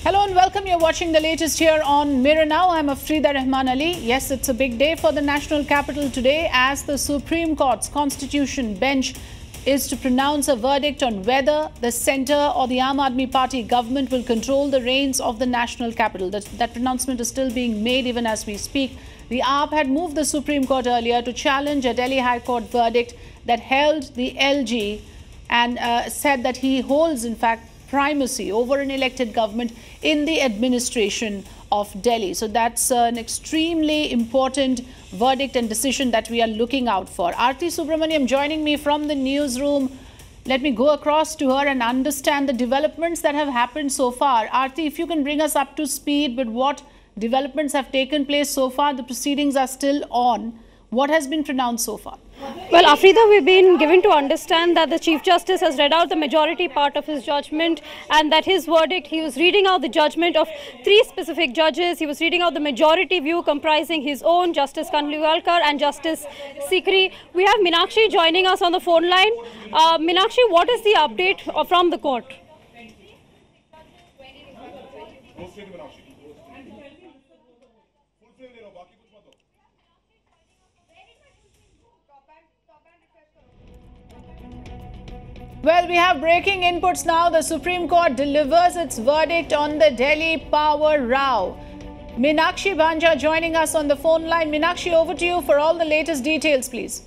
Hello and welcome. You're watching the latest here on Mirror Now. I'm Afrida Rahman Ali. Yes, it's a big day for the national capital today as the Supreme Court's Constitution bench is to pronounce a verdict on whether the centre or the Aam Aadmi Party government will control the reins of the national capital. That pronouncement is still being made even as we speak. The AAP had moved the Supreme Court earlier to challenge a Delhi High Court verdict that held the LG and said that he holds, in fact, primacy over an elected government in the administration of Delhi. So that's an extremely important verdict and decision that we are looking out for. Aarti Subramaniam joining me from the newsroom. Let me go across to her and understand the developments that have happened so far. Aarti, if you can bring us up to speed with what developments have taken place so far. The proceedings are still on. What has been pronounced so far? Well, Afrida, we've been given to understand that the Chief Justice has read out the majority part of his judgment and that his verdict, he was reading out the judgment of 3 specific judges. He was reading out the majority view comprising his own, Justice Kanlivalkar and Justice Sikri. We have Meenakshi joining us on the phone line. Meenakshi, what is the update from the court? Well, we have breaking inputs now. The Supreme Court delivers its verdict on the Delhi power row. Meenakshi Banja joining us on the phone line. Meenakshi, over to you for all the latest details, please.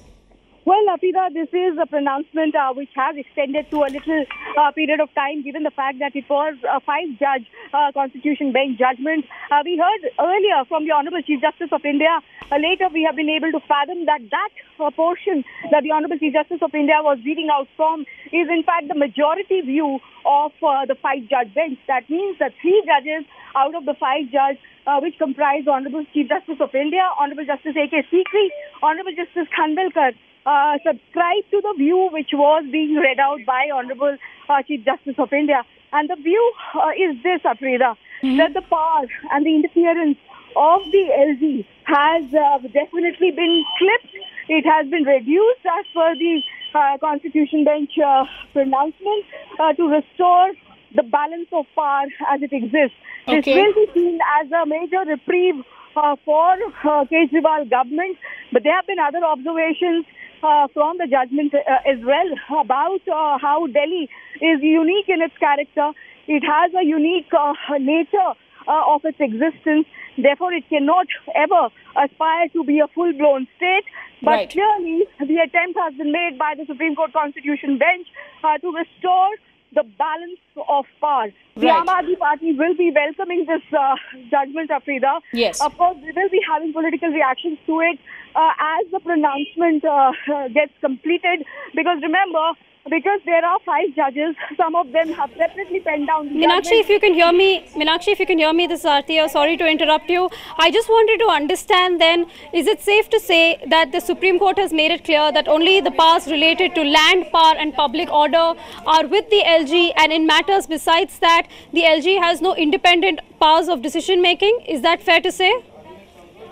Well, Afrida, this is a pronouncement which has extended to a little period of time, given the fact that it was a 5-judge Constitution bench judgment. We heard earlier from the Honourable Chief Justice of India. Later, we have been able to fathom that portion that the Honourable Chief Justice of India was reading out from is, in fact, the majority view of the 5-judge bench. That means that 3 judges out of the 5 judges which comprise the Honourable Chief Justice of India, Honourable Justice A.K. Sikri, Honourable Justice Khanvilkar, subscribe to the view which was being read out by Honourable Chief Justice of India. And the view is this, Afrida, that the power and the interference of the LG has definitely been clipped. It has been reduced as per the Constitution bench pronouncement to restore the balance of power as it exists. Okay. This will be seen as a major reprieve for Kejriwal government, but there have been other observations from the judgment as well about how Delhi is unique in its character. It has a unique nature of its existence. Therefore, it cannot ever aspire to be a full-blown state. But Right. clearly, the attempt has been made by the Supreme Court Constitution bench to restore the balance of power. The Right. Aam Aadmi Party will be welcoming this judgment, Afrida. Yes. Of course, we will be having political reactions to it as the pronouncement gets completed. Because remember, because there are 5 judges, some of them have separately penned down the Meenakshi, if you can hear me, this is Aarti. Sorry to interrupt you. I just wanted to understand then, is it safe to say that the Supreme Court has made it clear that only the powers related to land, power and public order are with the LG, and in matters besides that, the LG has no independent powers of decision making? Is that fair to say?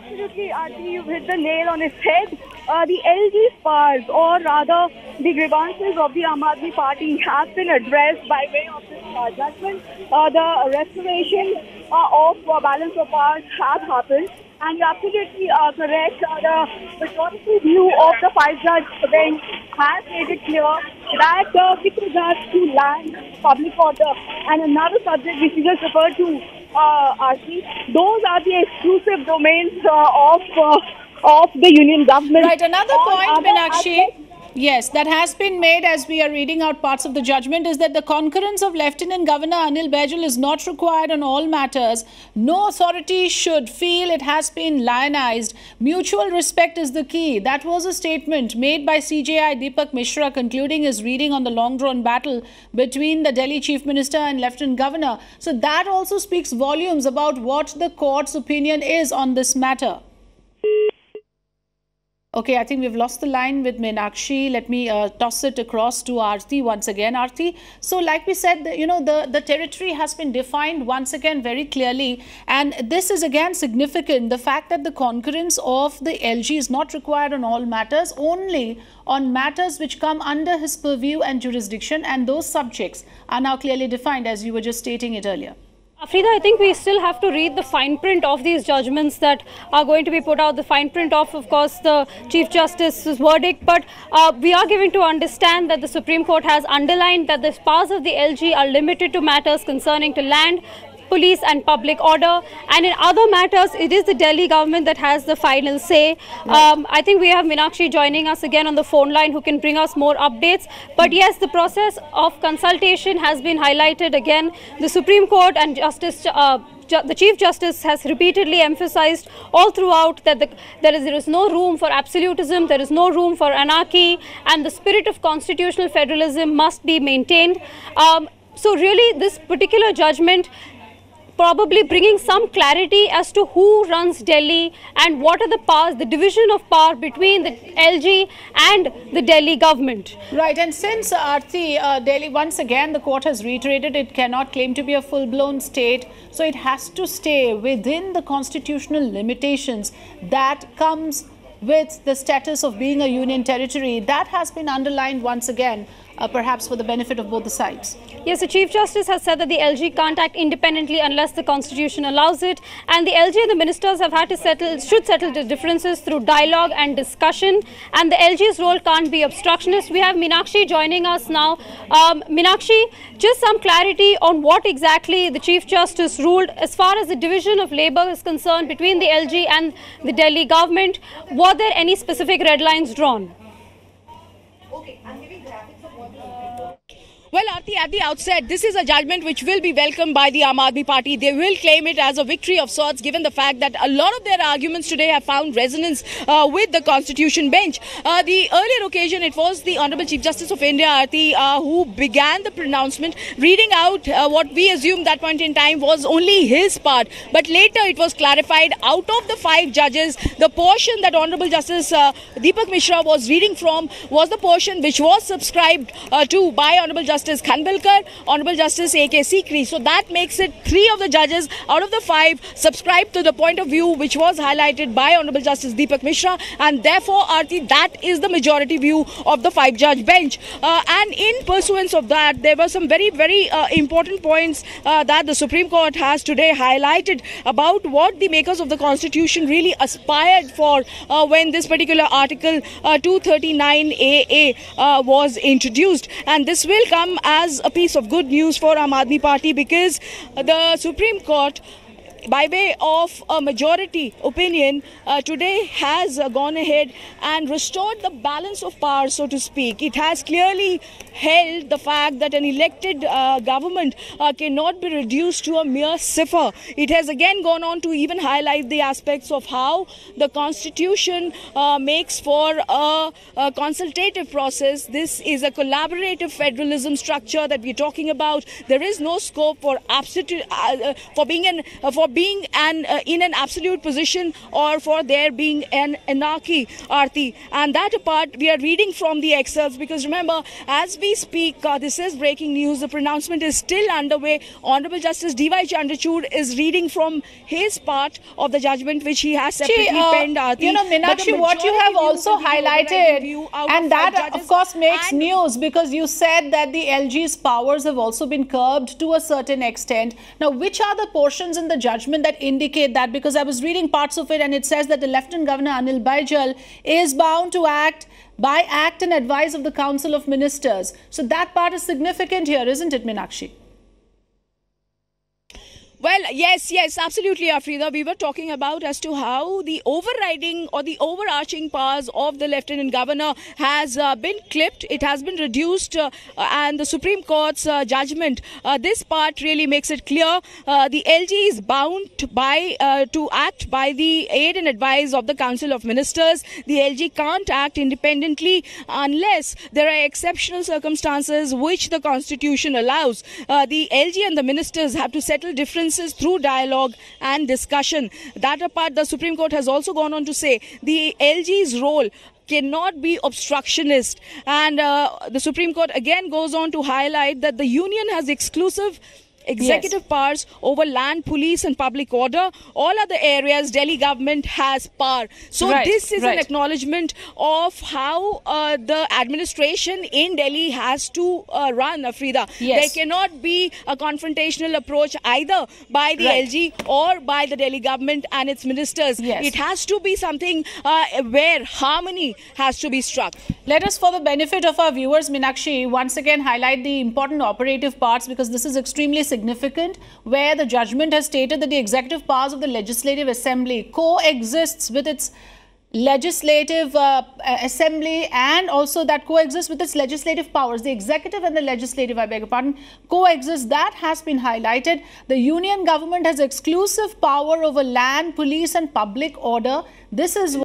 Absolutely, Aarti, you've hit the nail on its head. The LG's powers, or rather the grievances of the Aam Aadmi Party, have been addressed by way of this judgment. The restoration of balance of powers has happened. And you're absolutely correct. The majority view of the 5-judge bench has made it clear that with regards to land, public order, and another subject which you just referred to, Aarti, those are the exclusive domains of the union government. Right. Another point, Meenakshi, yes, that has been made as we are reading out parts of the judgment is that the concurrence of Lieutenant Governor Anil Baijal is not required on all matters. No authority should feel it has been lionized. Mutual respect is the key. That was a statement made by CJI Deepak Mishra concluding his reading on the long-drawn battle between the Delhi Chief Minister and Lieutenant Governor. So that also speaks volumes about what the court's opinion is on this matter. Okay, I think we've lost the line with Meenakshi. Let me toss it across to Aarti once again. Aarti, so like we said, the territory has been defined once again very clearly. And this is again significant. The fact that the concurrence of the LG is not required on all matters, only on matters which come under his purview and jurisdiction. And those subjects are now clearly defined as you were just stating it earlier. Afrida, I think we still have to read the fine print of these judgments that are going to be put out. The fine print of course, the Chief Justice's verdict. But we are given to understand that the Supreme Court has underlined that the powers of the LG are limited to matters concerning to land, police and public order, and in other matters it is the Delhi government that has the final say. I think we have Meenakshi joining us again on the phone line who can bring us more updates. But yes, the process of consultation has been highlighted again. The Supreme Court and the Chief Justice has repeatedly emphasized all throughout that there is no room for absolutism, there is no room for anarchy, and the spirit of constitutional federalism must be maintained. So really this particular judgment probably bringing some clarity as to who runs Delhi and what are the powers, the division of power between the LG and the Delhi government. Right, and since Delhi, once again, the court has reiterated it cannot claim to be a full-blown state, so it has to stay within the constitutional limitations that comes with the status of being a union territory. That has been underlined once again, perhaps for the benefit of both the sides. Yes, the Chief Justice has said that the LG can't act independently unless the Constitution allows it, and the LG and the ministers have had to should settle the differences through dialogue and discussion, and the LG's role can't be obstructionist. We have Meenakshi joining us now. Meenakshi, just some clarity on what exactly the Chief Justice ruled as far as the division of labour is concerned between the LG and the Delhi government. Were there any specific red lines drawn? Okay, I'm giving graphics of what Well, Aarti, at the outset, this is a judgment which will be welcomed by the Aam Aadmi Party. They will claim it as a victory of sorts, given the fact that a lot of their arguments today have found resonance with the Constitution bench. The earlier occasion, it was the Honourable Chief Justice of India, Aarti, who began the pronouncement, reading out what we assumed that point in time was only his part. But later, it was clarified out of the 5 judges, the portion that Honourable Justice Deepak Mishra was reading from was the portion which was subscribed to by Honourable Justice Khanvilkar, Honourable Justice A.K. Sikri. So that makes it 3 of the judges out of the 5 subscribed to the point of view which was highlighted by Honourable Justice Deepak Mishra, and therefore, Aarti, that is the majority view of the 5-judge bench. And in pursuance of that, there were some very, very important points that the Supreme Court has today highlighted about what the makers of the Constitution really aspired for when this particular Article 239AA was introduced. And this will come as a piece of good news for Aam Aadmi Party, because the Supreme Court, by way of a majority opinion, today has gone ahead and restored the balance of power, so to speak. It has clearly held the fact that an elected government cannot be reduced to a mere cipher. It has again gone on to even highlight the aspects of how the Constitution makes for a consultative process. This is a collaborative federalism structure that we're talking about. There is no scope for being in an absolute position or for there being an anarchy, Aarti. And that apart, we are reading from the excerpts, because remember, as we speak, this is breaking news. The pronouncement is still underway. Honourable Justice D.Y. Chandrachud is reading from his part of the judgment, which he has separately penned, Aarti. You know, Meenakshi, what you have also highlighted, and that of course makes news, because you said that the LG's powers have also been curbed to a certain extent. Now, which are the portions in the judgment that indicate that? Because I was reading parts of it, and it says that the Lieutenant Governor Anil Baijal is bound to act by act and advice of the Council of Ministers. So that part is significant here, isn't it, Meenakshi? Well, yes, absolutely, Afrida. We were talking about as to how the overriding or the overarching powers of the Lieutenant Governor has been clipped. It has been reduced, and the Supreme Court's judgment, this part really makes it clear. The LG is bound to act by the aid and advice of the Council of Ministers. The LG can't act independently unless there are exceptional circumstances which the Constitution allows. The LG and the ministers have to settle differences through dialogue and discussion. That apart, the Supreme Court has also gone on to say the LG's role cannot be obstructionist, and the Supreme Court again goes on to highlight that the union has exclusive executive powers over land, police and public order. All other areas, Delhi government has power. So this is an acknowledgement of how the administration in Delhi has to run, Afrida. There cannot be a confrontational approach either by the LG or by the Delhi government and its ministers. It has to be something where harmony has to be struck. Let us, for the benefit of our viewers, Meenakshi, once again highlight the important operative parts, because this is extremely significant, where the judgment has stated that the executive powers of the Legislative Assembly coexists with its legislative assembly, and also that coexists with its legislative powers. The executive and the legislative, I beg your pardon, coexist. That has been highlighted. The union government has exclusive power over land, police and public order. This is